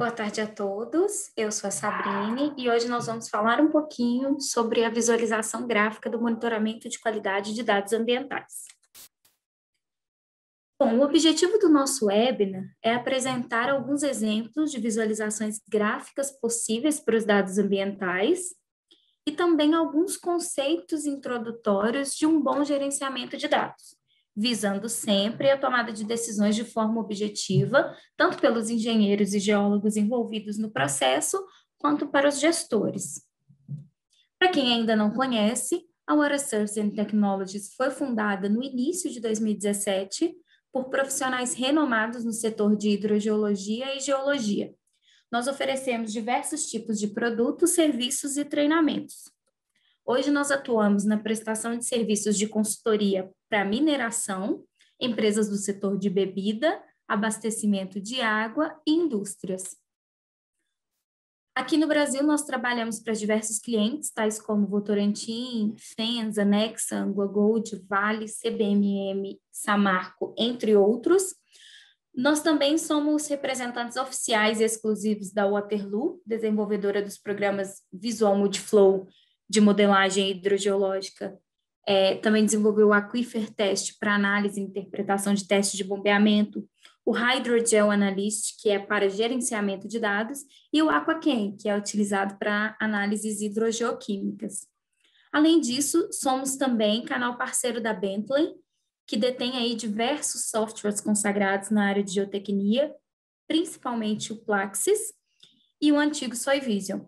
Boa tarde a todos, eu sou a Sabrine e hoje nós vamos falar um pouquinho sobre a visualização gráfica do monitoramento de qualidade de dados ambientais. Bom, o objetivo do nosso webinar é apresentar alguns exemplos de visualizações gráficas possíveis para os dados ambientais e também alguns conceitos introdutórios de um bom gerenciamento de dados, visando sempre a tomada de decisões de forma objetiva, tanto pelos engenheiros e geólogos envolvidos no processo, quanto para os gestores. Para quem ainda não conhece, a Water Services and Technologies foi fundada no início de 2017 por profissionais renomados no setor de hidrogeologia e geologia. Nós oferecemos diversos tipos de produtos, serviços e treinamentos. Hoje nós atuamos na prestação de serviços de consultoria para mineração, empresas do setor de bebida, abastecimento de água e indústrias. Aqui no Brasil nós trabalhamos para diversos clientes, tais como Votorantim, Fenza, Nexa, AngloGold, Vale, CBMM, Samarco, entre outros. Nós também somos representantes oficiais e exclusivos da Waterloo, desenvolvedora dos programas Visual Multiflow de modelagem hidrogeológica. Também desenvolveu o Aquifer Test para análise e interpretação de testes de bombeamento, o Hydrogel Analyst, que é para gerenciamento de dados, e o AquaChem, que é utilizado para análises hidrogeoquímicas. Além disso, somos também canal parceiro da Bentley, que detém aí diversos softwares consagrados na área de geotecnia, principalmente o Plaxis e o antigo Soivision.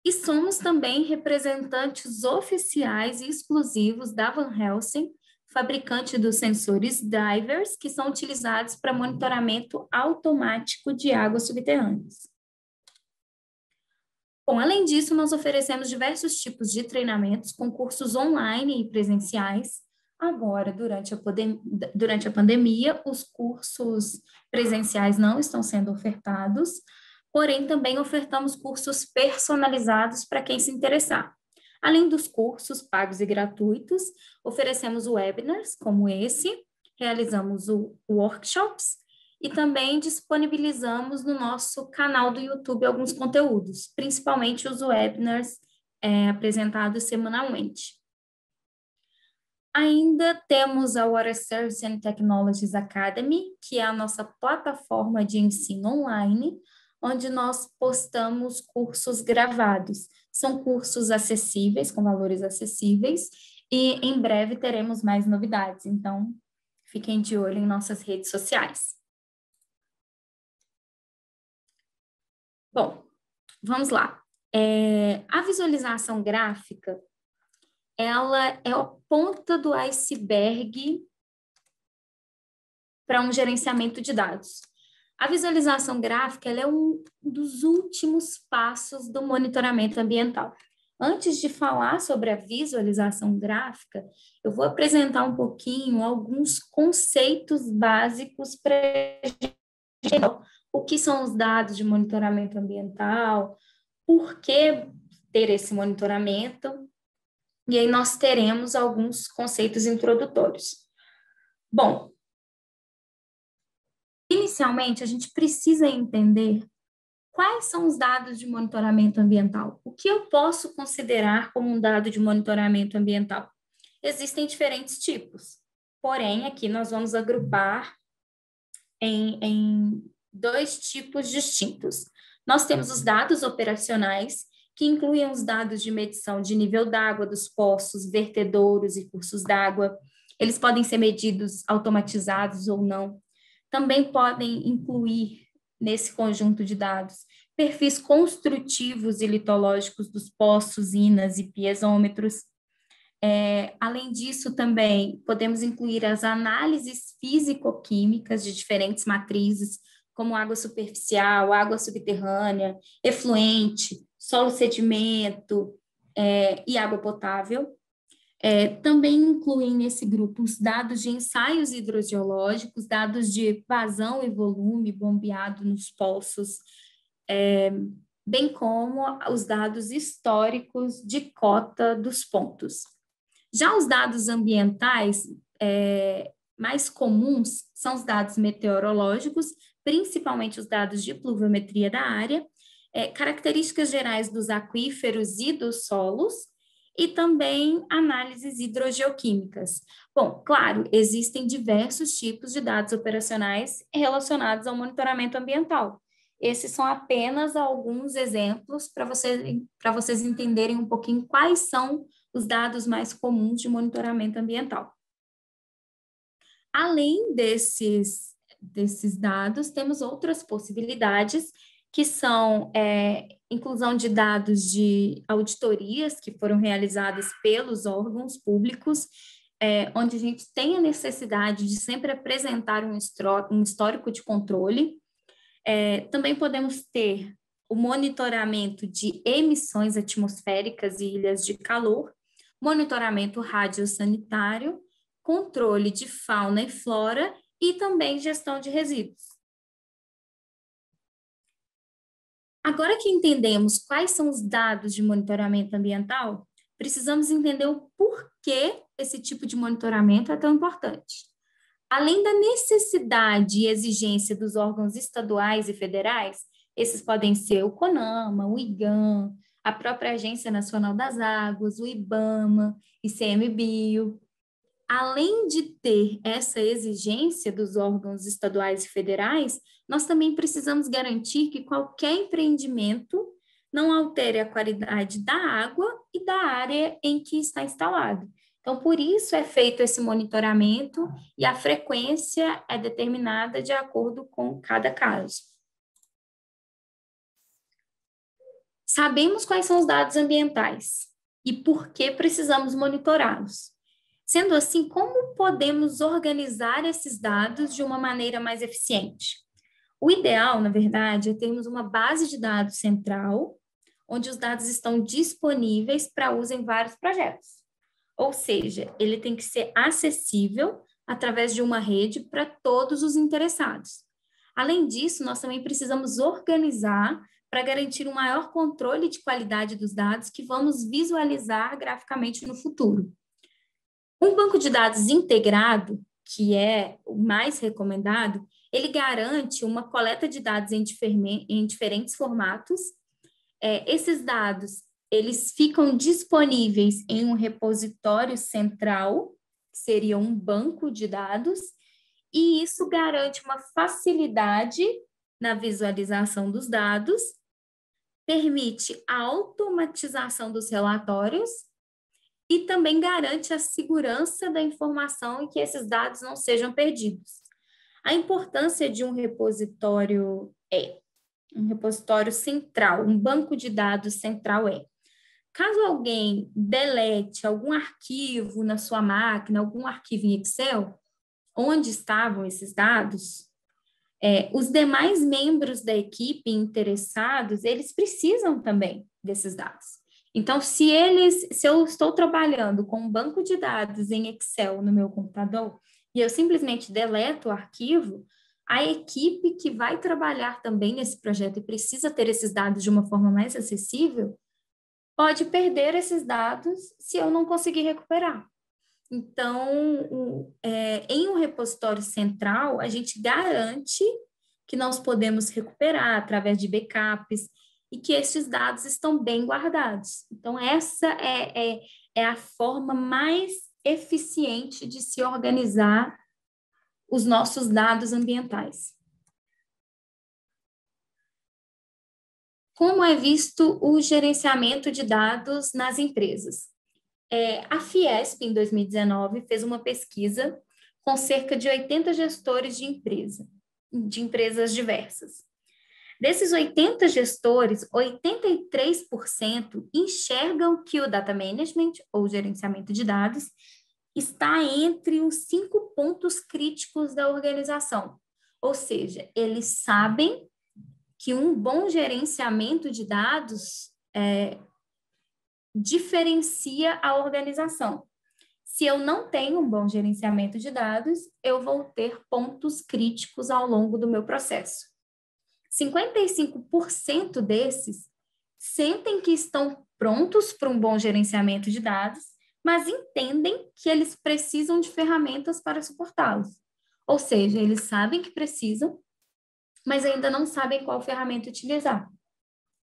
E somos também representantes oficiais e exclusivos da Van Helsing, fabricante dos sensores divers, que são utilizados para monitoramento automático de águas subterrâneas. Bom, além disso, nós oferecemos diversos tipos de treinamentos com cursos online e presenciais. Agora, durante a pandemia, os cursos presenciais não estão sendo ofertados, porém também ofertamos cursos personalizados para quem se interessar. Além dos cursos pagos e gratuitos, oferecemos webinars como esse, realizamos workshops e também disponibilizamos no nosso canal do YouTube alguns conteúdos, principalmente os webinars apresentados semanalmente. Ainda temos a Water Services and Technologies Academy, que é a nossa plataforma de ensino online, onde nós postamos cursos gravados. São cursos acessíveis, com valores acessíveis, e em breve teremos mais novidades, então fiquem de olho em nossas redes sociais. Bom, vamos lá. A visualização gráfica, ela é a ponta do iceberg para um gerenciamento de dados. A visualização gráfica ela é um dos últimos passos do monitoramento ambiental. Antes de falar sobre a visualização gráfica, eu vou apresentar um pouquinho alguns conceitos básicos para entender o que são os dados de monitoramento ambiental, por que ter esse monitoramento, e aí nós teremos alguns conceitos introdutórios. Bom, inicialmente, a gente precisa entender quais são os dados de monitoramento ambiental. O que eu posso considerar como um dado de monitoramento ambiental? Existem diferentes tipos, porém, aqui nós vamos agrupar em dois tipos distintos. Nós temos os dados operacionais, que incluem os dados de medição de nível d'água dos poços, vertedouros e cursos d'água. Eles podem ser medidos automatizados ou não. Também podem incluir, nesse conjunto de dados, perfis construtivos e litológicos dos poços, inas e piezômetros. Além disso, também podemos incluir as análises físico-químicas de diferentes matrizes, como água superficial, água subterrânea, efluente, solo-sedimento e água potável. Também incluem nesse grupo os dados de ensaios hidrogeológicos, dados de vazão e volume bombeado nos poços, bem como os dados históricos de cota dos pontos. Já os dados ambientais, mais comuns são os dados meteorológicos, principalmente os dados de pluviometria da área, características gerais dos aquíferos e dos solos, e também análises hidrogeoquímicas. Bom, claro, existem diversos tipos de dados operacionais relacionados ao monitoramento ambiental. Esses são apenas alguns exemplos para vocês entenderem um pouquinho quais são os dados mais comuns de monitoramento ambiental. Além desses dados, temos outras possibilidades, que são inclusão de dados de auditorias que foram realizadas pelos órgãos públicos, onde a gente tem a necessidade de sempre apresentar um histórico de controle. Também podemos ter o monitoramento de emissões atmosféricas e ilhas de calor, monitoramento radiosanitário, controle de fauna e flora e também gestão de resíduos. Agora que entendemos quais são os dados de monitoramento ambiental, precisamos entender o porquê esse tipo de monitoramento é tão importante. Além da necessidade e exigência dos órgãos estaduais e federais, esses podem ser o CONAMA, o IGAM, a própria Agência Nacional das Águas, o IBAMA, ICMBio. Além de ter essa exigência dos órgãos estaduais e federais, nós também precisamos garantir que qualquer empreendimento não altere a qualidade da água e da área em que está instalado. Então, por isso é feito esse monitoramento e a frequência é determinada de acordo com cada caso. Sabemos quais são os dados ambientais e por que precisamos monitorá-los. Sendo assim, como podemos organizar esses dados de uma maneira mais eficiente? O ideal, na verdade, é termos uma base de dados central, onde os dados estão disponíveis para uso em vários projetos. Ou seja, ele tem que ser acessível através de uma rede para todos os interessados. Além disso, nós também precisamos organizar para garantir um maior controle de qualidade dos dados que vamos visualizar graficamente no futuro. Um banco de dados integrado, que é o mais recomendado, ele garante uma coleta de dados em diferentes formatos. Esses dados, eles ficam disponíveis em um repositório central, que seria um banco de dados, e isso garante uma facilidade na visualização dos dados, permite a automatização dos relatórios e também garante a segurança da informação e que esses dados não sejam perdidos. A importância de um repositório central, um banco de dados central caso alguém delete algum arquivo na sua máquina, algum arquivo em Excel, onde estavam esses dados, os demais membros da equipe interessados, eles precisam também desses dados. Então, se eu estou trabalhando com um banco de dados em Excel no meu computador e eu simplesmente deleto o arquivo, a equipe que vai trabalhar também nesse projeto e precisa ter esses dados de uma forma mais acessível, pode perder esses dados se eu não conseguir recuperar. Então, em um repositório central, a gente garante que nós podemos recuperar através de backups e que esses dados estão bem guardados. Então, essa é a forma mais eficiente de se organizar os nossos dados ambientais. Como é visto o gerenciamento de dados nas empresas? A Fiesp, em 2019, fez uma pesquisa com cerca de 80 gestores de empresas diversas. Desses 80 gestores, 83% enxergam que o data management, ou gerenciamento de dados, está entre os 5 pontos críticos da organização. Ou seja, eles sabem que um bom gerenciamento de dados diferencia a organização. Se eu não tenho um bom gerenciamento de dados, eu vou ter pontos críticos ao longo do meu processo. 55% desses sentem que estão prontos para um bom gerenciamento de dados, mas entendem que eles precisam de ferramentas para suportá-los. Ou seja, eles sabem que precisam, mas ainda não sabem qual ferramenta utilizar.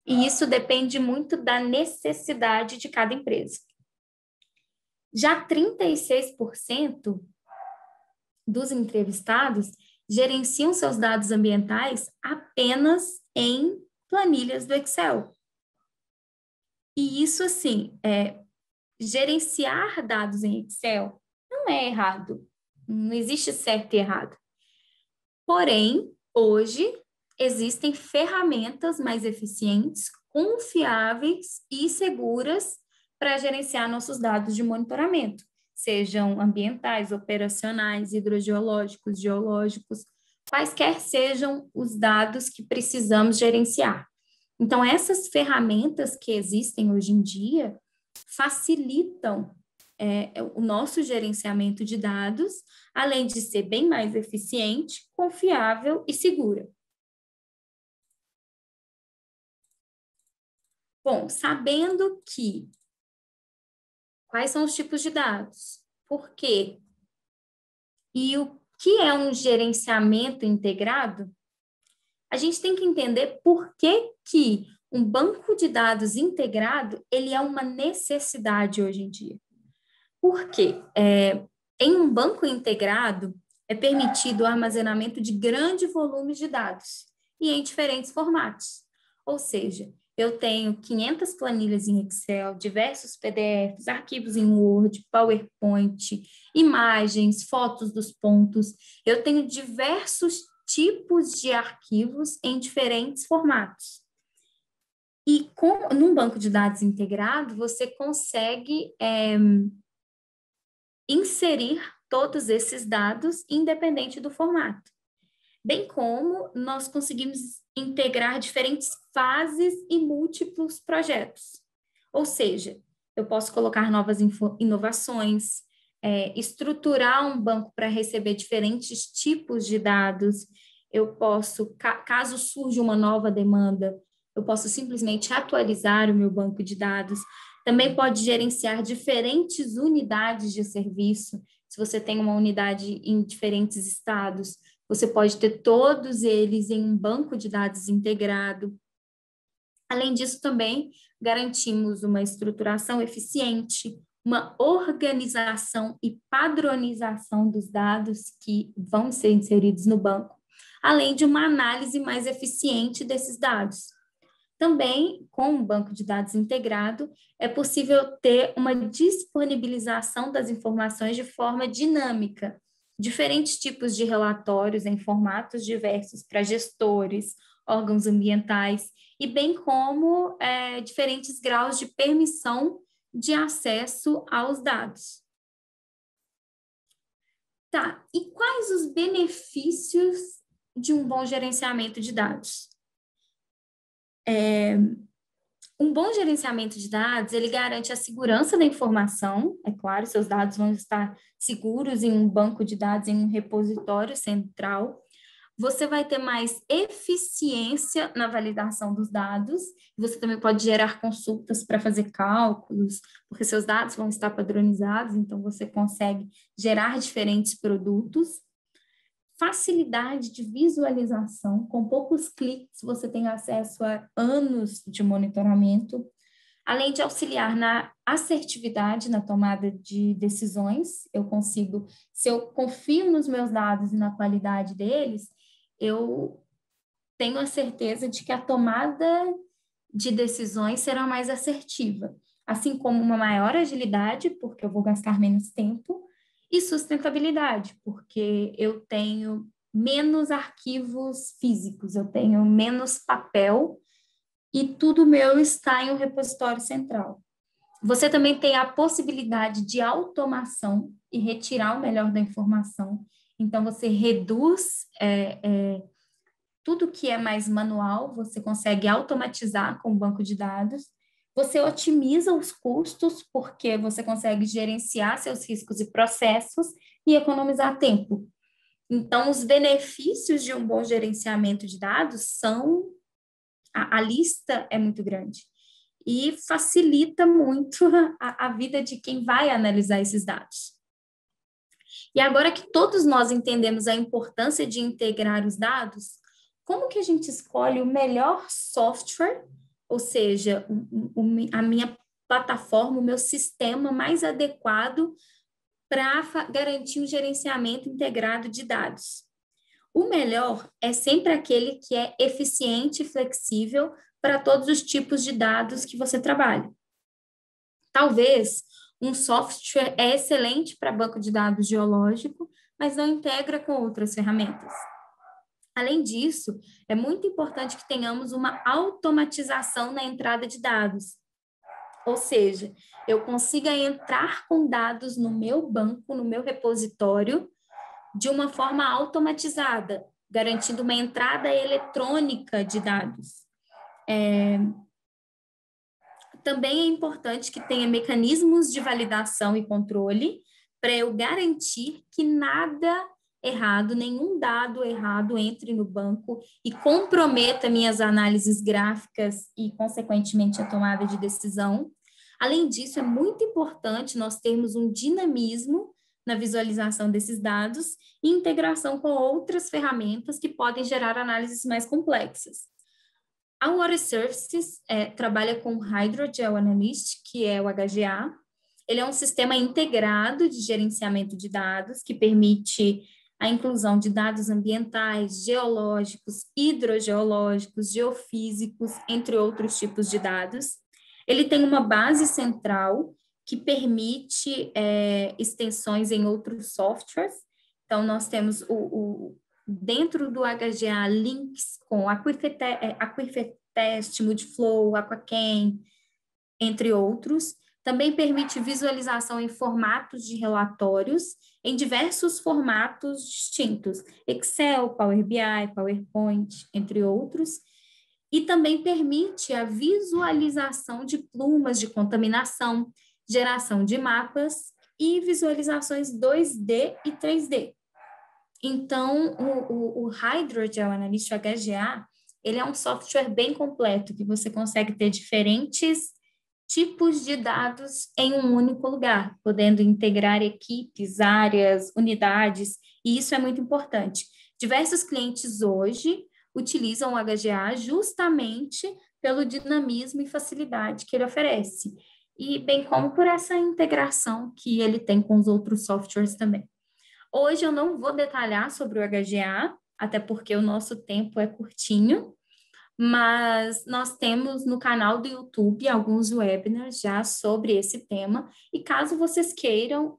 E isso depende muito da necessidade de cada empresa. Já 36% dos entrevistados gerenciam seus dados ambientais apenas em planilhas do Excel. E isso, assim, gerenciar dados em Excel não é errado. Não existe certo e errado. Porém, hoje, existem ferramentas mais eficientes, confiáveis e seguras para gerenciar nossos dados de monitoramento, sejam ambientais, operacionais, hidrogeológicos, geológicos, quaisquer sejam os dados que precisamos gerenciar. Então, essas ferramentas que existem hoje em dia facilitam o nosso gerenciamento de dados, além de ser bem mais eficiente, confiável e segura. Bom, sabendo que quais são os tipos de dados, por quê e o que é um gerenciamento integrado, a gente tem que entender por que um banco de dados integrado ele é uma necessidade hoje em dia. Por quê? Em um banco integrado, é permitido o armazenamento de grande volume de dados e em diferentes formatos. Ou seja, eu tenho 500 planilhas em Excel, diversos PDFs, arquivos em Word, PowerPoint, imagens, fotos dos pontos. Eu tenho diversos tipos de arquivos em diferentes formatos. E num banco de dados integrado, você consegue inserir todos esses dados, independente do formato. Bem como nós conseguimos integrar diferentes fases e múltiplos projetos. Ou seja, eu posso colocar novas inovações, estruturar um banco para receber diferentes tipos de dados. Eu posso, caso surja uma nova demanda, eu posso simplesmente atualizar o meu banco de dados. Também pode gerenciar diferentes unidades de serviço. Se você tem uma unidade em diferentes estados, você pode ter todos eles em um banco de dados integrado. Além disso, também garantimos uma estruturação eficiente, uma organização e padronização dos dados que vão ser inseridos no banco, além de uma análise mais eficiente desses dados. Também, com um banco de dados integrado, é possível ter uma disponibilização das informações de forma dinâmica, diferentes tipos de relatórios em formatos diversos para gestores, órgãos ambientais, e bem como diferentes graus de permissão de acesso aos dados. Tá, e quais os benefícios de um bom gerenciamento de dados? Um bom gerenciamento de dados, ele garante a segurança da informação, é claro, seus dados vão estar seguros em um banco de dados, em um repositório central. Você vai ter mais eficiência na validação dos dados, você também pode gerar consultas para fazer cálculos, porque seus dados vão estar padronizados, então você consegue gerar diferentes produtos. Facilidade de visualização, com poucos cliques você tem acesso a anos de monitoramento, além de auxiliar na assertividade na tomada de decisões. Eu consigo, se eu confio nos meus dados e na qualidade deles, eu tenho a certeza de que a tomada de decisões será mais assertiva, assim como uma maior agilidade, porque eu vou gastar menos tempo, e sustentabilidade, porque eu tenho menos arquivos físicos, eu tenho menos papel e tudo meu está em um repositório central. Você também tem a possibilidade de automação e retirar o melhor da informação. Então, você reduz tudo que é mais manual, você consegue automatizar com o banco de dados. Você otimiza os custos, porque você consegue gerenciar seus riscos e processos e economizar tempo. Então, os benefícios de um bom gerenciamento de dados são... A lista é muito grande. e facilita muito a vida de quem vai analisar esses dados. E agora que todos nós entendemos a importância de integrar os dados, como que a gente escolhe o melhor software, ou seja, a minha plataforma, o meu sistema mais adequado para garantir um gerenciamento integrado de dados? O melhor é sempre aquele que é eficiente e flexível para todos os tipos de dados que você trabalha. Talvez um software é excelente para banco de dados geológico, mas não integra com outras ferramentas. Além disso, é muito importante que tenhamos uma automatização na entrada de dados. Ou seja, eu consiga entrar com dados no meu banco, no meu repositório, de uma forma automatizada, garantindo uma entrada eletrônica de dados. Também é importante que tenha mecanismos de validação e controle para eu garantir que nada errado, nenhum dado errado entre no banco e comprometa minhas análises gráficas e, consequentemente, a tomada de decisão. Além disso, é muito importante nós termos um dinamismo na visualização desses dados e integração com outras ferramentas que podem gerar análises mais complexas. A Water Services trabalha com Hydrogel Analyst, que é o HGA. Ele é um sistema integrado de gerenciamento de dados que permite a inclusão de dados ambientais, geológicos, hidrogeológicos, geofísicos, entre outros tipos de dados. Ele tem uma base central que permite extensões em outros softwares. Então, nós temos dentro do HGA links com Aquifer-Test, Multiflow, Aquachem, entre outros. Também permite visualização em formatos de relatórios, em diversos formatos distintos, Excel, Power BI, PowerPoint, entre outros. E também permite a visualização de plumas de contaminação, geração de mapas e visualizações 2D e 3D. Então, o Hydrogel Analyst, o HGA, ele é um software bem completo, que você consegue ter diferentes tipos de dados em um único lugar, podendo integrar equipes, áreas, unidades, e isso é muito importante. Diversos clientes hoje utilizam o HGA justamente pelo dinamismo e facilidade que ele oferece, e bem como por essa integração que ele tem com os outros softwares também. Hoje eu não vou detalhar sobre o HGA, até porque o nosso tempo é curtinho, mas nós temos no canal do YouTube alguns webinars já sobre esse tema, e caso vocês queiram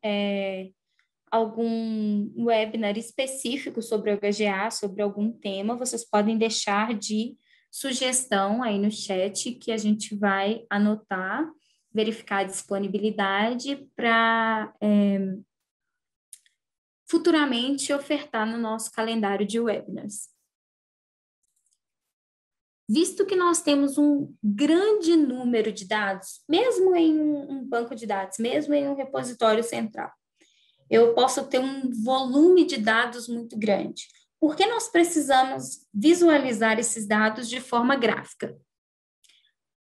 algum webinar específico sobre o HGA, sobre algum tema, vocês podem deixar de sugestão aí no chat, que a gente vai anotar, verificar a disponibilidade para futuramente ofertar no nosso calendário de webinars. Visto que nós temos um grande número de dados, mesmo em um banco de dados, mesmo em um repositório central, eu posso ter um volume de dados muito grande. Por que nós precisamos visualizar esses dados de forma gráfica?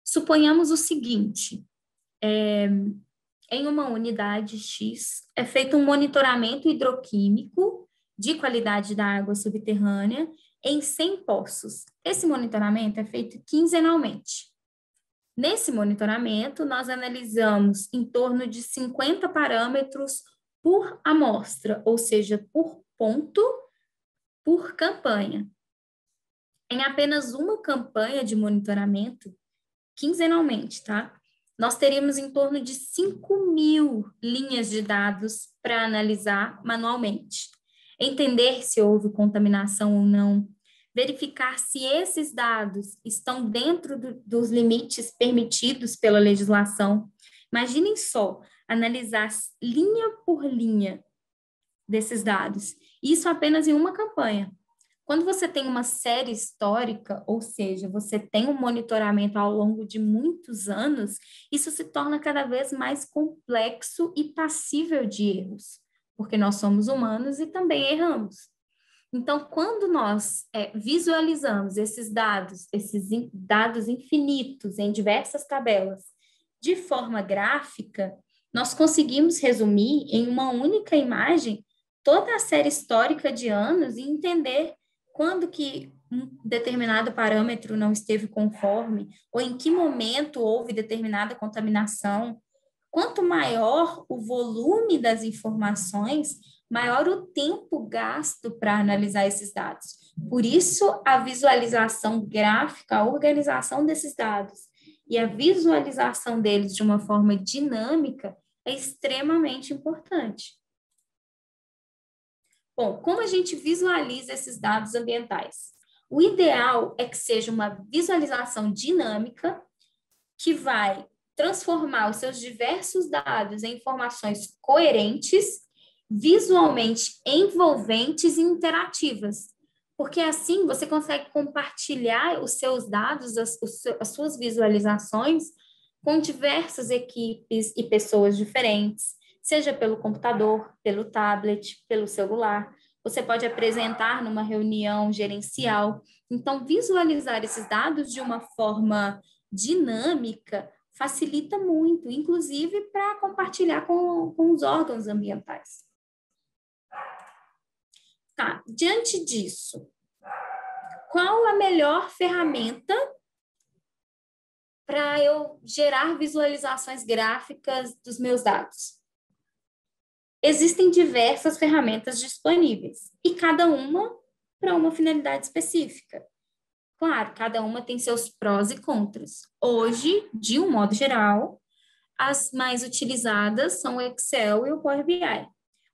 Suponhamos o seguinte, em uma unidade X, é feito um monitoramento hidroquímico de qualidade da água subterrânea em 100 poços. Esse monitoramento é feito quinzenalmente. Nesse monitoramento, nós analisamos em torno de 50 parâmetros por amostra, ou seja, por ponto, por campanha. Em apenas uma campanha de monitoramento, quinzenalmente, tá? Nós teríamos em torno de 5.000 linhas de dados para analisar manualmente. Entender se houve contaminação ou não, verificar se esses dados estão dentro dos limites permitidos pela legislação. Imaginem só, analisar linha por linha desses dados. Isso apenas em uma campanha. Quando você tem uma série histórica, ou seja, você tem um monitoramento ao longo de muitos anos, isso se torna cada vez mais complexo e passível de erros, porque nós somos humanos e também erramos. Então, quando nós visualizamos esses dados infinitos em diversas tabelas de forma gráfica, nós conseguimos resumir em uma única imagem toda a série histórica de anos e entender quando que um determinado parâmetro não esteve conforme, ou em que momento houve determinada contaminação. Quanto maior o volume das informações, maior o tempo gasto para analisar esses dados. Por isso, a visualização gráfica, a organização desses dados e a visualização deles de uma forma dinâmica é extremamente importante. Bom, como a gente visualiza esses dados ambientais? O ideal é que seja uma visualização dinâmica que vai transformar os seus diversos dados em informações coerentes, visualmente envolventes e interativas. Porque assim você consegue compartilhar os seus dados, as suas visualizações, com diversas equipes e pessoas diferentes, seja pelo computador, pelo tablet, pelo celular. Você pode apresentar numa reunião gerencial. Então, visualizar esses dados de uma forma dinâmica facilita muito, inclusive para compartilhar com os órgãos ambientais. Tá, diante disso, qual a melhor ferramenta para eu gerar visualizações gráficas dos meus dados? Existem diversas ferramentas disponíveis e cada uma para uma finalidade específica. Claro, cada uma tem seus prós e contras. Hoje, de um modo geral, as mais utilizadas são o Excel e o Power BI.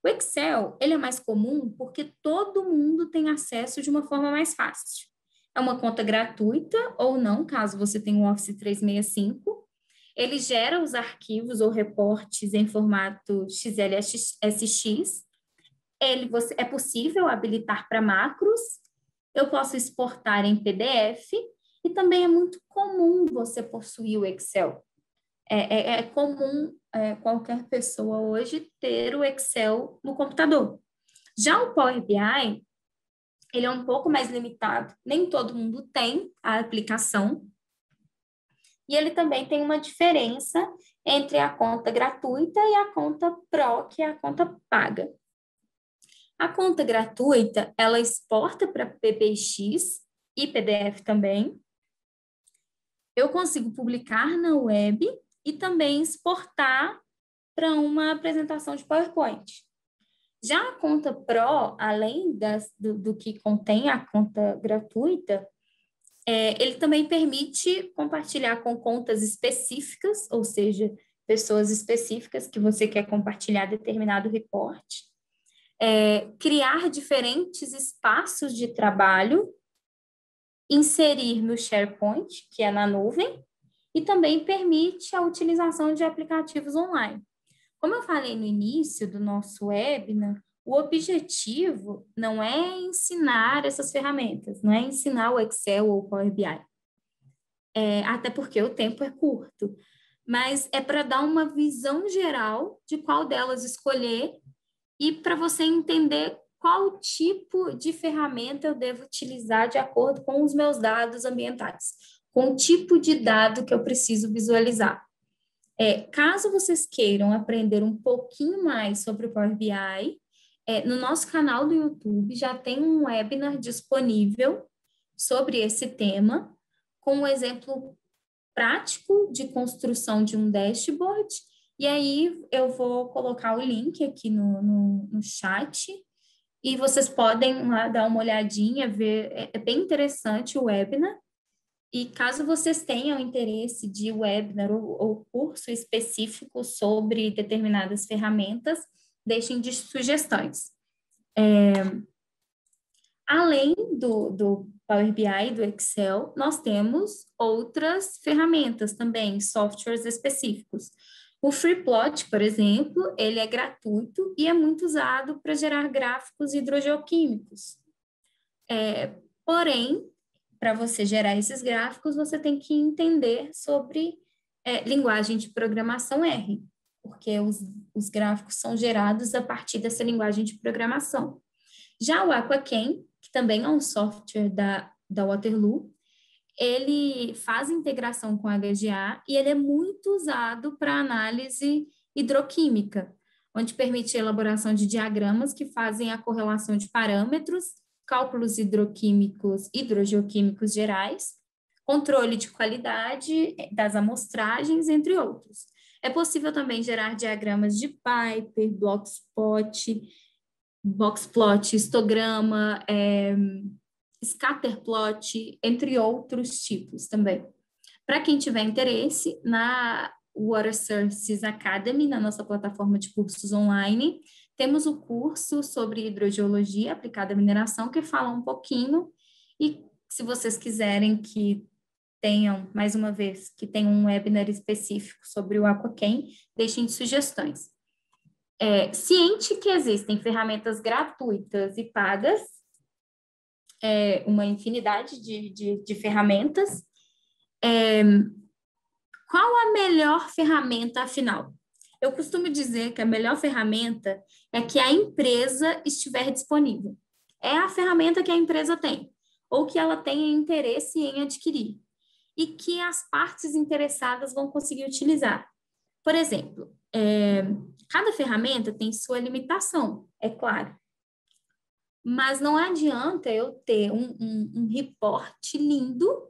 O Excel, ele é mais comum porque todo mundo tem acesso de uma forma mais fácil. É uma conta gratuita ou não, caso você tenha um Office 365. Ele gera os arquivos ou reportes em formato XLSX. É possível habilitar para macros. Eu posso exportar em PDF e também é muito comum você possuir o Excel. É comum qualquer pessoa hoje ter o Excel no computador. Já o Power BI, ele é um pouco mais limitado. Nem todo mundo tem a aplicação. E ele também tem uma diferença entre a conta gratuita e a conta Pro, que é a conta paga. A conta gratuita, ela exporta para PBX e PDF também. Eu consigo publicar na web e também exportar para uma apresentação de PowerPoint. Já a conta Pro, além do que contém a conta gratuita, ele também permite compartilhar com contas específicas, ou seja, pessoas específicas que você quer compartilhar determinado reporte, criar diferentes espaços de trabalho, inserir no SharePoint, que é na nuvem, e também permite a utilização de aplicativos online. Como eu falei no início do nosso webinar, o objetivo não é ensinar essas ferramentas, não é ensinar o Excel ou o Power BI, até porque o tempo é curto, mas é para dar uma visão geral de qual delas escolher e para você entender qual tipo de ferramenta eu devo utilizar de acordo com os meus dados ambientais, com o tipo de dado que eu preciso visualizar. Caso vocês queiram aprender um pouquinho mais sobre o Power BI, no nosso canal do YouTube já tem um webinar disponível sobre esse tema, com um exemplo prático de construção de um dashboard. E aí eu vou colocar o link aqui no chat e vocês podem lá dar uma olhadinha, ver, é bem interessante o webinar. E caso vocês tenham interesse de webinar ou curso específico sobre determinadas ferramentas, deixem de sugestões. Além do Power BI e do Excel, nós temos outras ferramentas também, softwares específicos. O FreePlot, por exemplo, ele é gratuito e é muito usado para gerar gráficos hidrogeoquímicos. Porém, para você gerar esses gráficos, você tem que entender sobre linguagem de programação R, porque os gráficos são gerados a partir dessa linguagem de programação. Já o Aquachem, que também é um software da Waterloo. Ele faz integração com HGA e ele é muito usado para análise hidroquímica, onde permite a elaboração de diagramas que fazem a correlação de parâmetros, cálculos hidroquímicos, hidrogeoquímicos gerais, controle de qualidade das amostragens, entre outros. É possível também gerar diagramas de Piper, boxplot, histograma, scatterplot, entre outros tipos também. Para quem tiver interesse, na Water Services Academy, na nossa plataforma de cursos online, temos o curso sobre hidrogeologia aplicada à mineração, que fala um pouquinho, e se vocês quiserem que tenham, mais uma vez, que tenham um webinar específico sobre o Aquachem, deixem sugestões. Ciente que existem ferramentas gratuitas e pagas, uma infinidade de ferramentas. Qual a melhor ferramenta, afinal? Eu costumo dizer que a melhor ferramenta é que a empresa estiver disponível. É a ferramenta que a empresa tem, ou que ela tenha interesse em adquirir, e que as partes interessadas vão conseguir utilizar. Por exemplo, cada ferramenta tem sua limitação, é claro. Mas não adianta eu ter um reporte lindo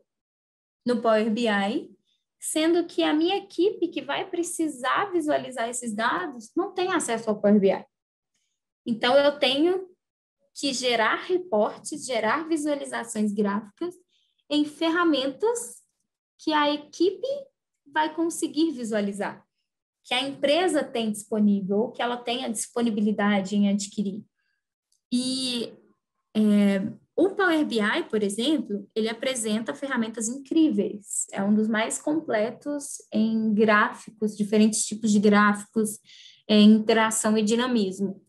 no Power BI, sendo que a minha equipe que vai precisar visualizar esses dados não tem acesso ao Power BI. Então, eu tenho que gerar reportes, gerar visualizações gráficas em ferramentas que a equipe vai conseguir visualizar, que a empresa tem disponível, ou que ela tenha disponibilidade em adquirir. E o Power BI, por exemplo, ele apresenta ferramentas incríveis. É um dos mais completos em gráficos, diferentes tipos de gráficos, em interação e dinamismo.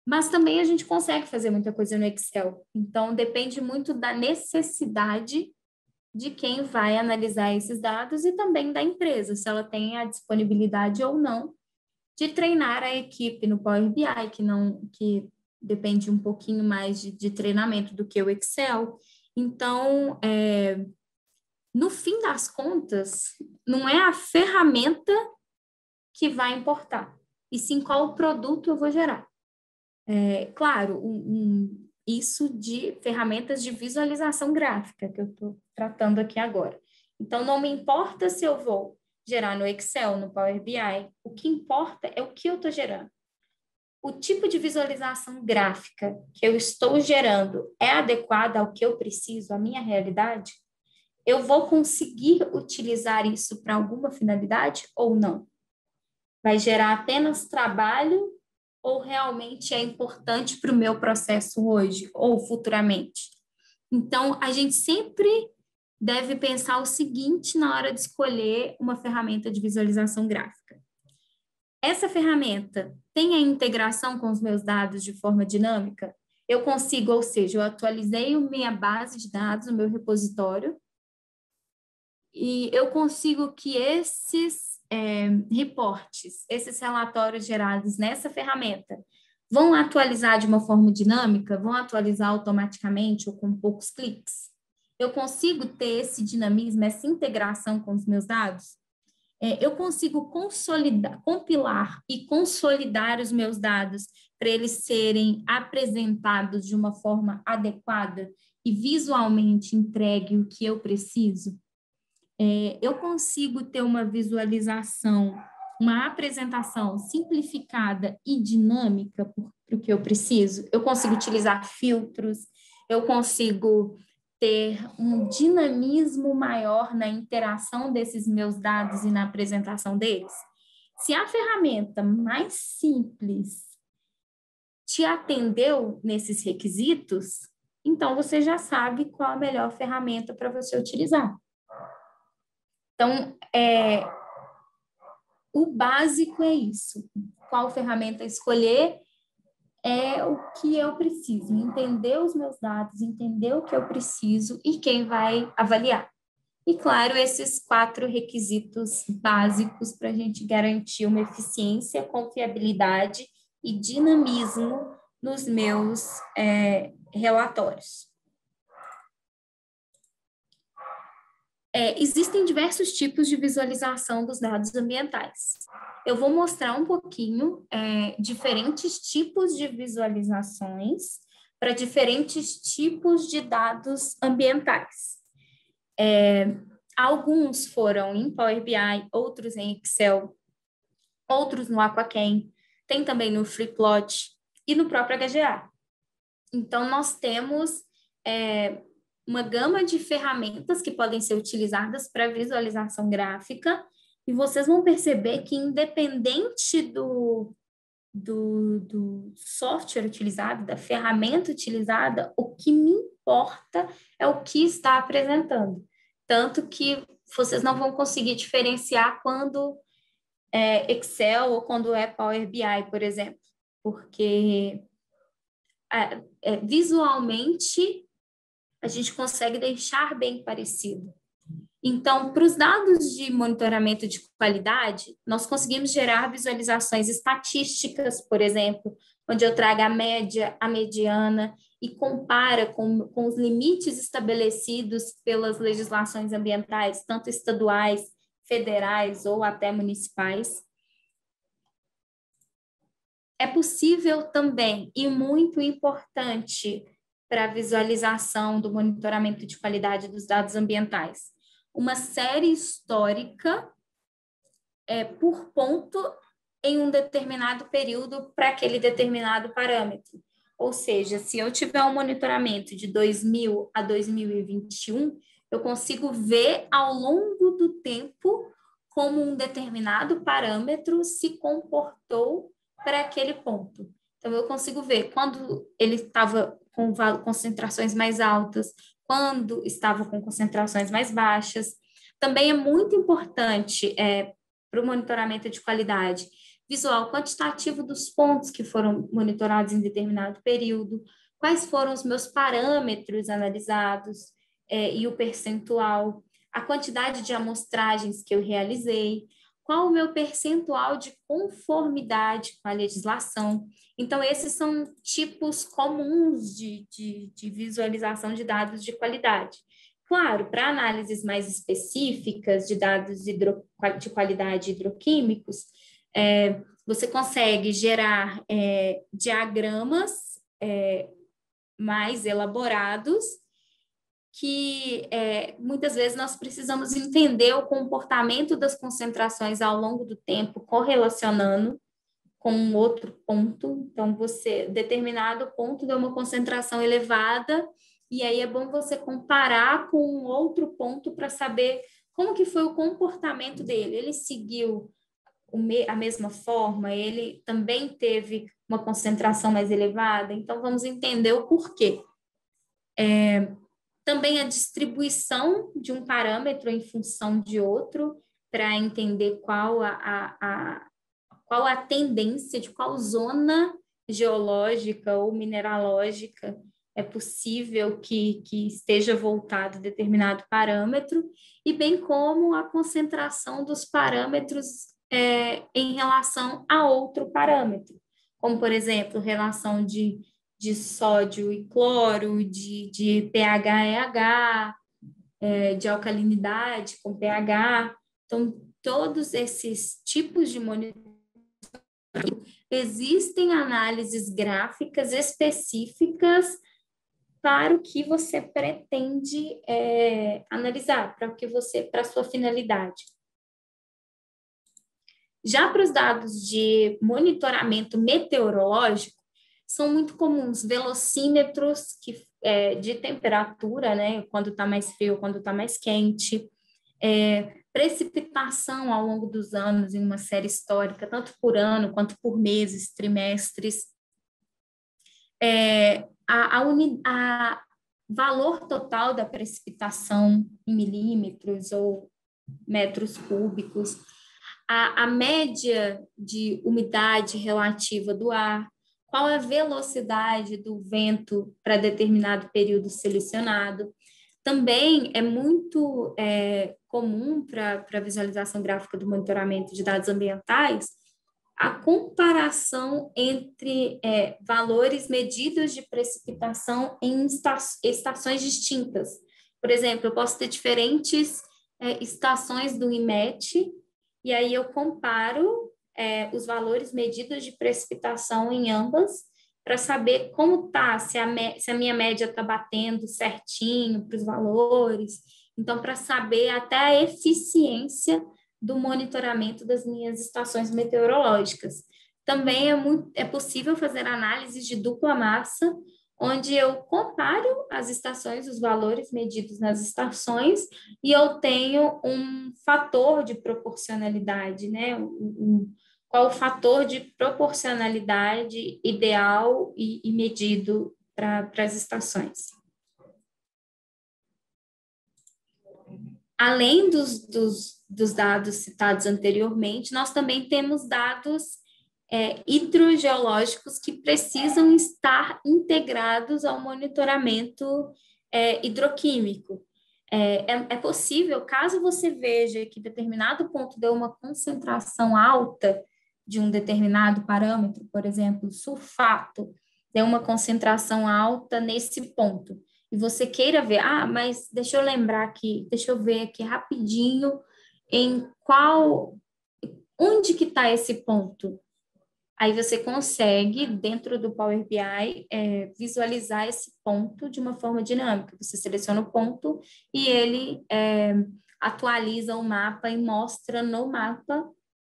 Mas também a gente consegue fazer muita coisa no Excel. Então, depende muito da necessidade de quem vai analisar esses dados e também da empresa, se ela tem a disponibilidade ou não de treinar a equipe no Power BI, que depende um pouquinho mais de treinamento do que o Excel. Então, no fim das contas, não é a ferramenta que vai importar, e sim qual produto eu vou gerar. Claro, isso de ferramentas de visualização gráfica, que eu estou tratando aqui agora. Então, não me importa se eu vou gerar no Excel, no Power BI, o que importa é o que eu estou gerando. O tipo de visualização gráfica que eu estou gerando é adequada ao que eu preciso, à minha realidade? Eu vou conseguir utilizar isso para alguma finalidade ou não? Vai gerar apenas trabalho ou realmente é importante para o meu processo hoje ou futuramente? Então, a gente sempre deve pensar o seguinte na hora de escolher uma ferramenta de visualização gráfica. Essa ferramenta tem a integração com os meus dados de forma dinâmica? Eu consigo, ou seja, eu atualizei a minha base de dados, o meu repositório, e eu consigo que esses reportes, esses relatórios gerados nessa ferramenta, vão atualizar de uma forma dinâmica, vão atualizar automaticamente ou com poucos cliques? Eu consigo ter esse dinamismo, essa integração com os meus dados? Eu consigo compilar e consolidar os meus dados para eles serem apresentados de uma forma adequada e visualmente entregue o que eu preciso? Eu consigo ter uma visualização, uma apresentação simplificada e dinâmica para o que eu preciso? Eu consigo utilizar filtros? Eu consigo ter um dinamismo maior na interação desses meus dados e na apresentação deles? Se a ferramenta mais simples te atendeu nesses requisitos, então você já sabe qual a melhor ferramenta para você utilizar. Então, o básico é isso. Qual ferramenta escolher é o que eu preciso, entender os meus dados, entender o que eu preciso e quem vai avaliar. E, claro, esses 4 requisitos básicos para a gente garantir uma eficiência, confiabilidade e dinamismo nos meus relatórios. Existem diversos tipos de visualização dos dados ambientais. Eu vou mostrar um pouquinho diferentes tipos de visualizações para diferentes tipos de dados ambientais. Alguns foram em Power BI, outros em Excel, outros no Aquacam, tem também no Freeplot e no próprio HGA. Então, nós temos uma gama de ferramentas que podem ser utilizadas para visualização gráfica, e vocês vão perceber que, independente do software utilizado, da ferramenta utilizada, o que me importa é o que está apresentando. Tanto que vocês não vão conseguir diferenciar quando é Excel ou quando é Power BI, por exemplo, porque visualmente a gente consegue deixar bem parecido. Então, para os dados de monitoramento de qualidade, nós conseguimos gerar visualizações estatísticas, por exemplo, onde eu trago a média, a mediana e compara com os limites estabelecidos pelas legislações ambientais, tanto estaduais, federais ou até municipais. É possível também, e muito importante para a visualização do monitoramento de qualidade dos dados ambientais, uma série histórica por ponto em um determinado período para aquele determinado parâmetro. Ou seja, se eu tiver um monitoramento de 2000 a 2021, eu consigo ver ao longo do tempo como um determinado parâmetro se comportou para aquele ponto. Então, eu consigo ver quando ele estava com concentrações mais altas, quando estava com concentrações mais baixas. Também é muito importante para o monitoramento de qualidade visual quantitativo dos pontos que foram monitorados em determinado período, quais foram os meus parâmetros analisados e o percentual, a quantidade de amostragens que eu realizei, qual o meu percentual de conformidade com a legislação. Então, esses são tipos comuns de visualização de dados de qualidade. Claro, para análises mais específicas de dados de qualidade hidroquímicos, você consegue gerar diagramas mais elaborados que muitas vezes nós precisamos entender o comportamento das concentrações ao longo do tempo, correlacionando com um outro ponto. Então, determinado ponto deu uma concentração elevada, e aí é bom você comparar com um outro ponto para saber como que foi o comportamento dele. Ele seguiu a mesma forma? Ele também teve uma concentração mais elevada? Então, vamos entender o porquê. Também a distribuição de um parâmetro em função de outro, para entender qual a tendência, de qual zona geológica ou mineralógica é possível que esteja voltado a determinado parâmetro, e bem como a concentração dos parâmetros em relação a outro parâmetro, como, por exemplo, relação de sódio e cloro, de pH e H, de alcalinidade com pH. Então, todos esses tipos de monitoramento, existem análises gráficas específicas para o que você pretende analisar, para a sua finalidade. Já para os dados de monitoramento meteorológico, são muito comuns velocímetros de temperatura, né? Quando está mais frio, quando está mais quente, precipitação ao longo dos anos em uma série histórica, tanto por ano quanto por meses, trimestres, a valor total da precipitação em milímetros ou metros cúbicos, a média de umidade relativa do ar, qual a velocidade do vento para determinado período selecionado. Também é muito comum para a visualização gráfica do monitoramento de dados ambientais a comparação entre valores medidos de precipitação em estações distintas. Por exemplo, eu posso ter diferentes estações do IMET, e aí eu comparo os valores medidos de precipitação em ambas, para saber como está, se a minha média está batendo certinho para os valores. Então, para saber até a eficiência do monitoramento das minhas estações meteorológicas. Também é possível fazer análises de dupla massa, onde eu comparo as estações, os valores medidos nas estações, e eu tenho um fator de proporcionalidade, né? Qual o fator de proporcionalidade ideal e medido para as estações. Além dos dados citados anteriormente, nós também temos dados hidrogeológicos que precisam estar integrados ao monitoramento hidroquímico. É possível, caso você veja que determinado ponto deu uma concentração alta de um determinado parâmetro, por exemplo, sulfato, deu uma concentração alta nesse ponto, e você queira ver, mas deixa eu lembrar aqui, deixa eu ver aqui rapidinho onde que está esse ponto? Aí você consegue, dentro do Power BI, visualizar esse ponto de uma forma dinâmica. Você seleciona o ponto e ele atualiza o mapa e mostra no mapa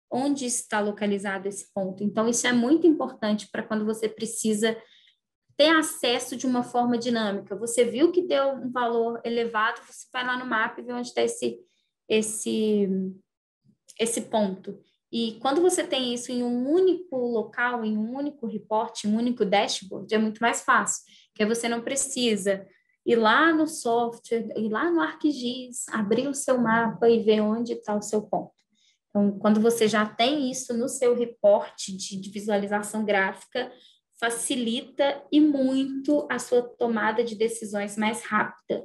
onde está localizado esse ponto. Então, isso é muito importante para quando você precisa ter acesso de uma forma dinâmica. Você viu que deu um valor elevado, você vai lá no mapa e vê onde está esse ponto. E quando você tem isso em um único local, em um único report, em um único dashboard, é muito mais fácil, porque você não precisa ir lá no software, ir lá no ArcGIS, abrir o seu mapa e ver onde está o seu ponto. Então, quando você já tem isso no seu report de visualização gráfica, facilita e muito a sua tomada de decisões mais rápida.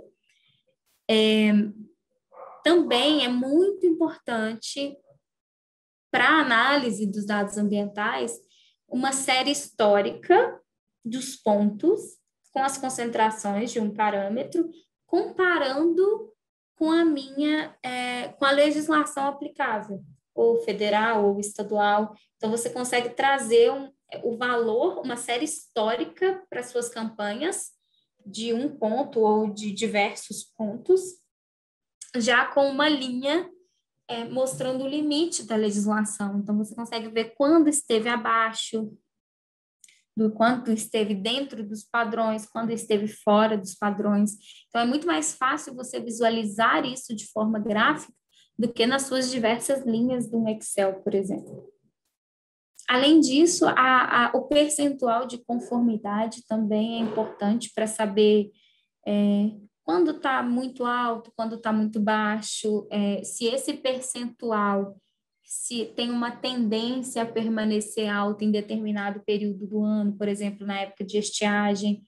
Também é muito importante para a análise dos dados ambientais uma série histórica dos pontos com as concentrações de um parâmetro, comparando com com a legislação aplicável, ou federal ou estadual. Então, você consegue trazer o valor, uma série histórica para suas campanhas, de um ponto ou de diversos pontos, já com uma linha mostrando o limite da legislação. Então, você consegue ver quando esteve abaixo, do quanto esteve dentro dos padrões, quando esteve fora dos padrões. Então, é muito mais fácil você visualizar isso de forma gráfica do que nas suas diversas linhas do Excel, por exemplo. Além disso, o percentual de conformidade também é importante para saber quando está muito alto, quando está muito baixo, se esse percentual se tem uma tendência a permanecer alto em determinado período do ano, por exemplo, na época de estiagem.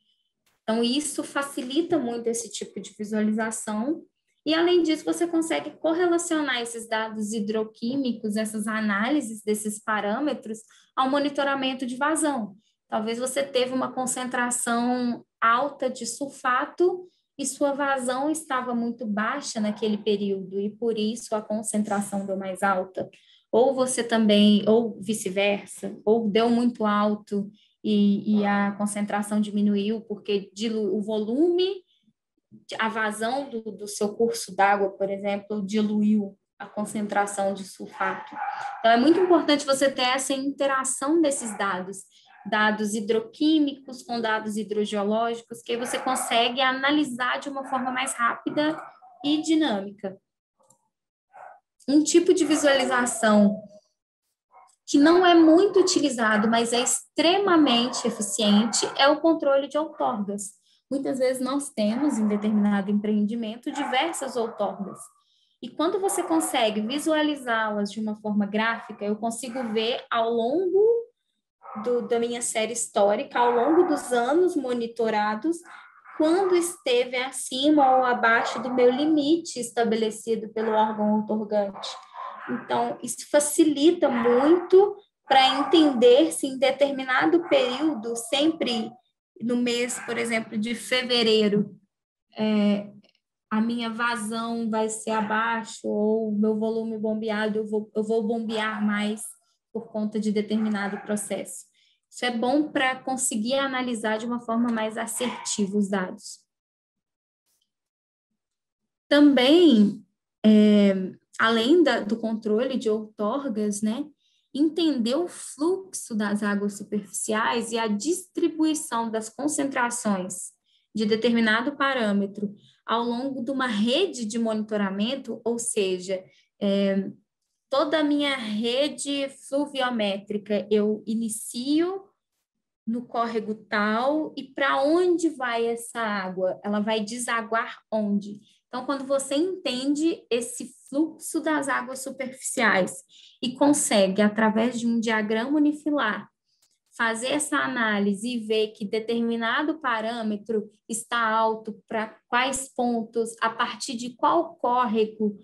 Então, isso facilita muito esse tipo de visualização. E, além disso, você consegue correlacionar esses dados hidroquímicos, essas análises desses parâmetros, ao monitoramento de vazão. Talvez você teve uma concentração alta de sulfato e sua vazão estava muito baixa naquele período, e por isso a concentração deu mais alta. Ou você também, ou vice-versa, ou deu muito alto e a concentração diminuiu porque o volume, a vazão do seu curso d'água, por exemplo, diluiu a concentração de sulfato. Então, é muito importante você ter essa interação desses dados hidroquímicos com dados hidrogeológicos, que aí você consegue analisar de uma forma mais rápida e dinâmica. Um tipo de visualização que não é muito utilizado, mas é extremamente eficiente, é o controle de outorgas. Muitas vezes nós temos, em determinado empreendimento, diversas outorgas. E quando você consegue visualizá-las de uma forma gráfica, eu consigo ver ao longo da minha série histórica, ao longo dos anos monitorados, quando esteve acima ou abaixo do meu limite estabelecido pelo órgão outorgante. Então, isso facilita muito para entender se em determinado período, sempre no mês, por exemplo, de fevereiro, a minha vazão vai ser abaixo ou o meu volume bombeado, eu vou bombear mais por conta de determinado processo. Isso é bom para conseguir analisar de uma forma mais assertiva os dados. Também, além do controle de outorgas, né, entender o fluxo das águas superficiais e a distribuição das concentrações de determinado parâmetro ao longo de uma rede de monitoramento, ou seja, toda a minha rede fluviométrica, eu inicio no córrego tal e para onde vai essa água? Ela vai desaguar onde? Então, quando você entende esse fluxo das águas superficiais e consegue, através de um diagrama unifilar, fazer essa análise e ver que determinado parâmetro está alto para quais pontos, a partir de qual córrego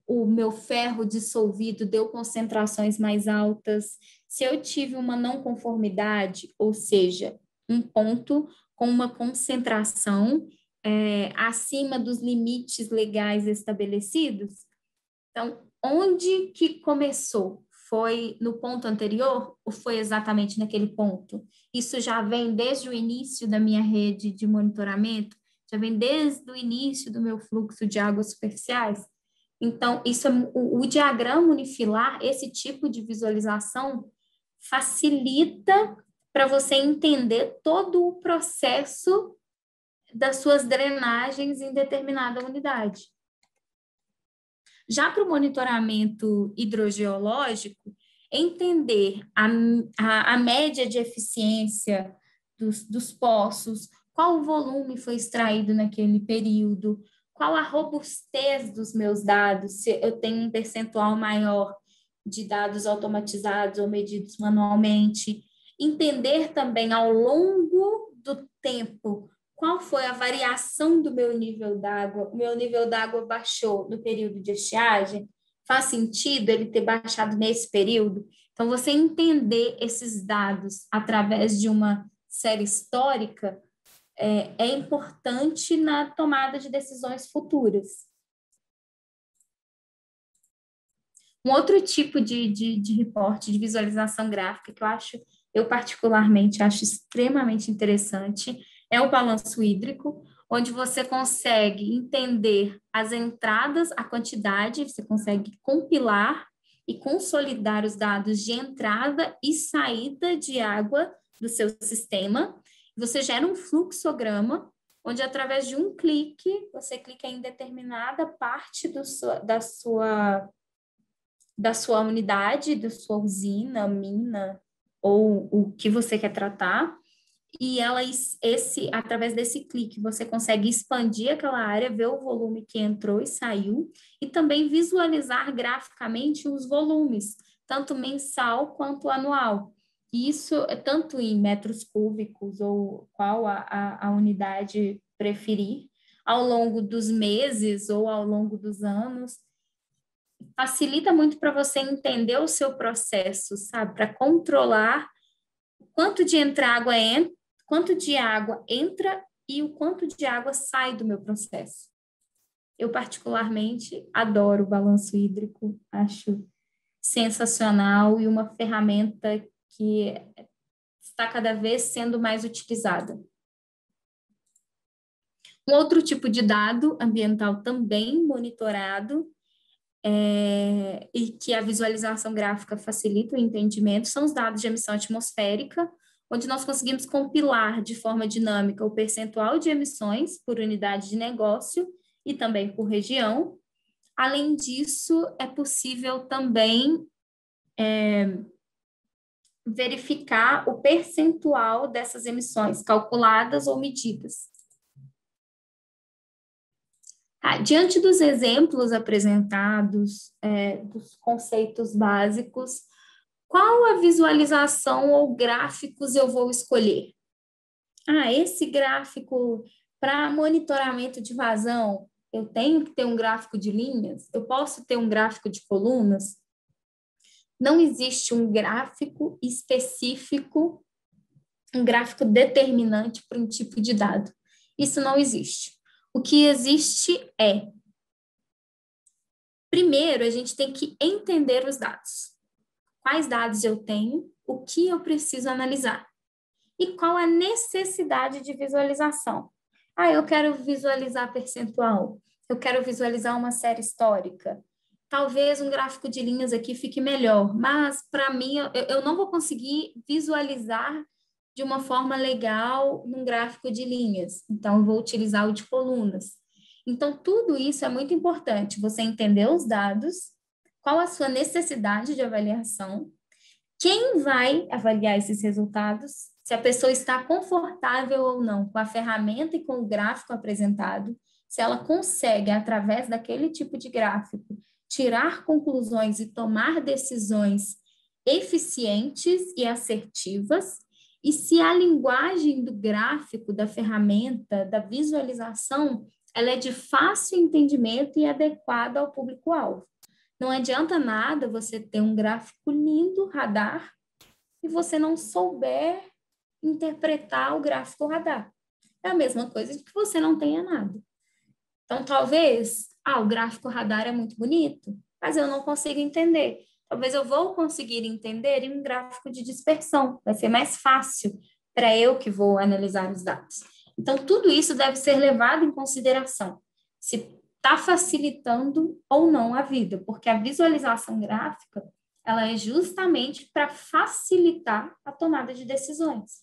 o meu ferro dissolvido deu concentrações mais altas, se eu tive uma não conformidade, ou seja, um ponto com uma concentração acima dos limites legais estabelecidos. Então, onde que começou? Foi no ponto anterior ou foi exatamente naquele ponto? Isso já vem desde o início da minha rede de monitoramento? Já vem desde o início do meu fluxo de águas superficiais? Então, isso o diagrama unifilar, esse tipo de visualização, facilita para você entender todo o processo das suas drenagens em determinada unidade. Já para o monitoramento hidrogeológico, entender a média de eficiência dos poços, qual o volume foi extraído naquele período, qual a robustez dos meus dados, se eu tenho um percentual maior de dados automatizados ou medidos manualmente. Entender também ao longo do tempo qual foi a variação do meu nível d'água. O meu nível d'água baixou no período de estiagem? Faz sentido ele ter baixado nesse período? Então, você entender esses dados através de uma série histórica é importante na tomada de decisões futuras. Um outro tipo de reporte, de visualização gráfica, que eu particularmente acho extremamente interessante, é o balanço hídrico, onde você consegue entender as entradas, a quantidade, você consegue compilar e consolidar os dados de entrada e saída de água do seu sistema. Você gera um fluxograma, onde através de um clique, você clica em determinada parte da sua unidade, da sua usina, mina, ou o que você quer tratar, e através desse clique, você consegue expandir aquela área, ver o volume que entrou e saiu, e também visualizar graficamente os volumes, tanto mensal quanto anual. Isso é tanto em metros cúbicos ou qual a unidade preferir, ao longo dos meses ou ao longo dos anos. Facilita muito para você entender o seu processo, sabe? Para controlar quanto de água entra e o quanto de água sai do meu processo. Eu particularmente adoro o balanço hídrico, acho sensacional e uma ferramenta que está cada vez sendo mais utilizada. Um outro tipo de dado ambiental também monitorado e que a visualização gráfica facilita o entendimento são os dados de emissão atmosférica, onde nós conseguimos compilar de forma dinâmica o percentual de emissões por unidade de negócio e também por região. Além disso, é possível também verificar o percentual dessas emissões calculadas ou medidas. Diante dos exemplos apresentados, dos conceitos básicos, qual a visualização ou gráficos eu vou escolher? Esse gráfico para monitoramento de vazão, eu tenho que ter um gráfico de linhas? Eu posso ter um gráfico de colunas? Não existe um gráfico específico, um gráfico determinante para um tipo de dado. Isso não existe. O que existe é, primeiro, a gente tem que entender os dados. Quais dados eu tenho, o que eu preciso analisar e qual a necessidade de visualização. Ah, eu quero visualizar percentual, eu quero visualizar uma série histórica. Talvez um gráfico de linhas aqui fique melhor, mas para mim eu não vou conseguir visualizar de uma forma legal num gráfico de linhas, então eu vou utilizar o de colunas. Então, tudo isso é muito importante, você entender os dados, qual a sua necessidade de avaliação, quem vai avaliar esses resultados, se a pessoa está confortável ou não com a ferramenta e com o gráfico apresentado, se ela consegue, através daquele tipo de gráfico, tirar conclusões e tomar decisões eficientes e assertivas, e se a linguagem do gráfico, da ferramenta, da visualização, ela é de fácil entendimento e adequada ao público-alvo. Não adianta nada você ter um gráfico lindo, radar, e você não souber interpretar o gráfico radar. É a mesma coisa de que você não tenha nada. Então, talvez, o gráfico radar é muito bonito, mas eu não consigo entender. Talvez eu vou conseguir entender em um gráfico de dispersão. Vai ser mais fácil para eu que vou analisar os dados. Então, tudo isso deve ser levado em consideração. Se está facilitando ou não a vida, porque a visualização gráfica, ela é justamente para facilitar a tomada de decisões.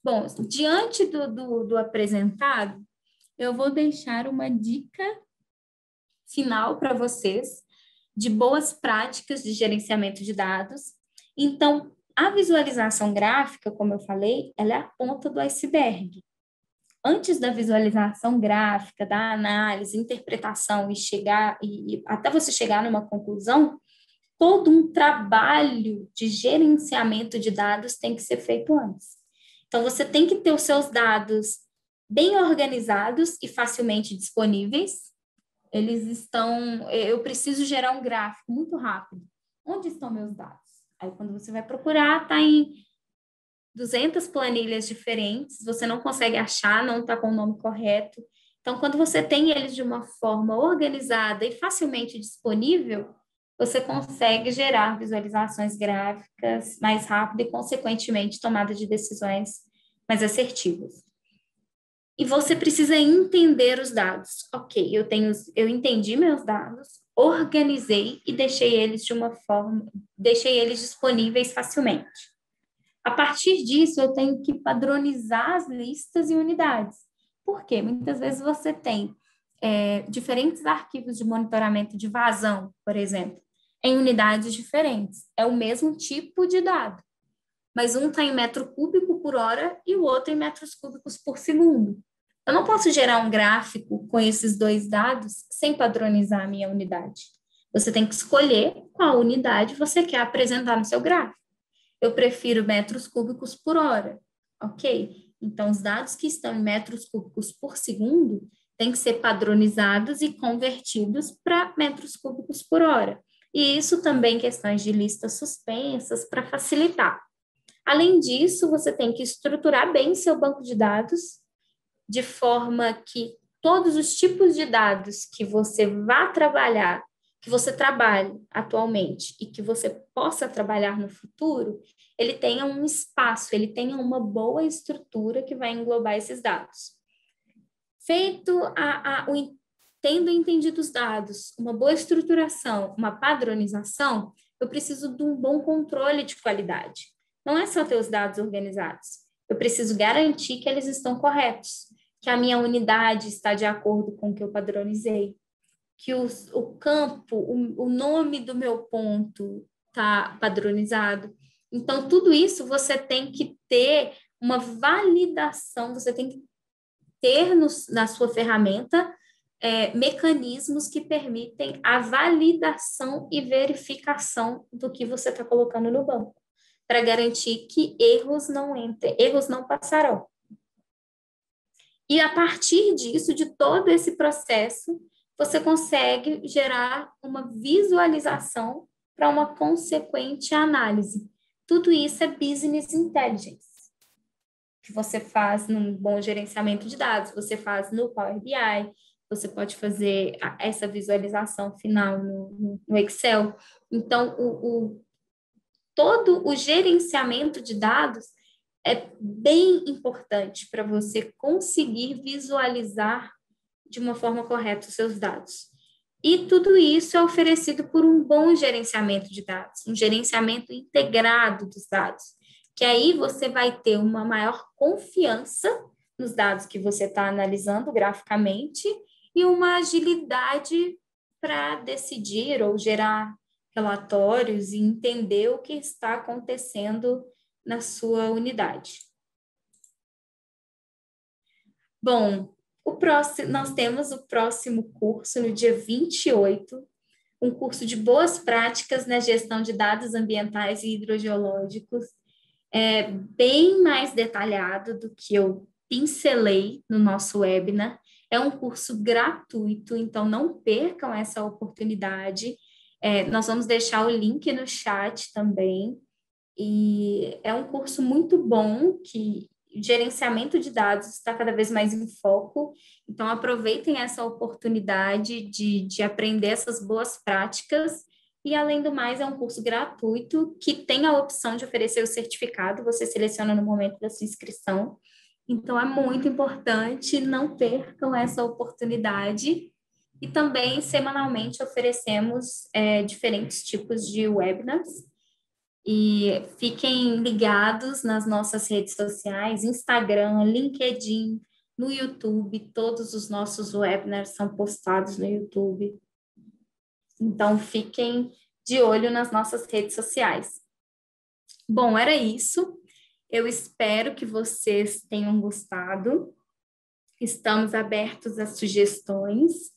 Bom, diante do apresentado, eu vou deixar uma dica final para vocês de boas práticas de gerenciamento de dados. Então, a visualização gráfica, como eu falei, ela é a ponta do iceberg. Antes da visualização gráfica, da análise, interpretação e até você chegar numa conclusão, todo um trabalho de gerenciamento de dados tem que ser feito antes. Então, você tem que ter os seus dados bem organizados e facilmente disponíveis. Eu preciso gerar um gráfico muito rápido. Onde estão meus dados? Aí, quando você vai procurar, está em 200 planilhas diferentes, você não consegue achar, não está com o nome correto. Então, quando você tem eles de uma forma organizada e facilmente disponível, você consegue gerar visualizações gráficas mais rápido e, consequentemente, tomada de decisões mais assertivas. E você precisa entender os dados. Ok, eu entendi meus dados, organizei e deixei eles disponíveis facilmente. A partir disso, eu tenho que padronizar as listas e unidades. Por quê? Muitas vezes você tem diferentes arquivos de monitoramento de vazão, por exemplo, em unidades diferentes. É o mesmo tipo de dado, mas um está em metro cúbico por hora e o outro em metros cúbicos por segundo. Eu não posso gerar um gráfico com esses dois dados sem padronizar a minha unidade. Você tem que escolher qual unidade você quer apresentar no seu gráfico. Eu prefiro metros cúbicos por hora, ok? Então, os dados que estão em metros cúbicos por segundo têm que ser padronizados e convertidos para metros cúbicos por hora. E isso também questões de listas suspensas para facilitar. Além disso, você tem que estruturar bem seu banco de dados de forma que todos os tipos de dados que você vá trabalhar, que você trabalhe atualmente e que você possa trabalhar no futuro, ele tenha um espaço, ele tenha uma boa estrutura que vai englobar esses dados. Tendo entendido os dados, uma boa estruturação, uma padronização, eu preciso de um bom controle de qualidade. Não é só ter os dados organizados. Eu preciso garantir que eles estão corretos, que a minha unidade está de acordo com o que eu padronizei, que o campo, o nome do meu ponto está padronizado. Então, tudo isso você tem que ter uma validação, você tem que ter na sua ferramenta mecanismos que permitem a validação e verificação do que você está colocando no banco, para garantir que erros não passarão. E a partir disso, de todo esse processo, você consegue gerar uma visualização para uma consequente análise. Tudo isso é business intelligence, que você faz num bom gerenciamento de dados, você faz no Power BI, você pode fazer essa visualização final no Excel. Então, todo o gerenciamento de dados é bem importante para você conseguir visualizar de uma forma correta os seus dados. E tudo isso é oferecido por um bom gerenciamento de dados, um gerenciamento integrado dos dados, que aí você vai ter uma maior confiança nos dados que você está analisando graficamente e uma agilidade para decidir ou gerar relatórios e entender o que está acontecendo na sua unidade. Bom, nós temos o próximo curso no dia 28, um curso de boas práticas na gestão de dados ambientais e hidrogeológicos, bem mais detalhado do que eu pincelei no nosso webinar. É um curso gratuito, então não percam essa oportunidade. Nós vamos deixar o link no chat também. E é um curso muito bom, que o gerenciamento de dados está cada vez mais em foco. Então, aproveitem essa oportunidade de aprender essas boas práticas. E, além do mais, é um curso gratuito que tem a opção de oferecer o certificado, você seleciona no momento da sua inscrição. Então, é muito importante, não percam essa oportunidade. E também, semanalmente, oferecemos diferentes tipos de webinars. E fiquem ligados nas nossas redes sociais, Instagram, LinkedIn, no YouTube, todos os nossos webinars são postados no YouTube. Então, fiquem de olho nas nossas redes sociais. Bom, era isso. Eu espero que vocês tenham gostado. Estamos abertos a sugestões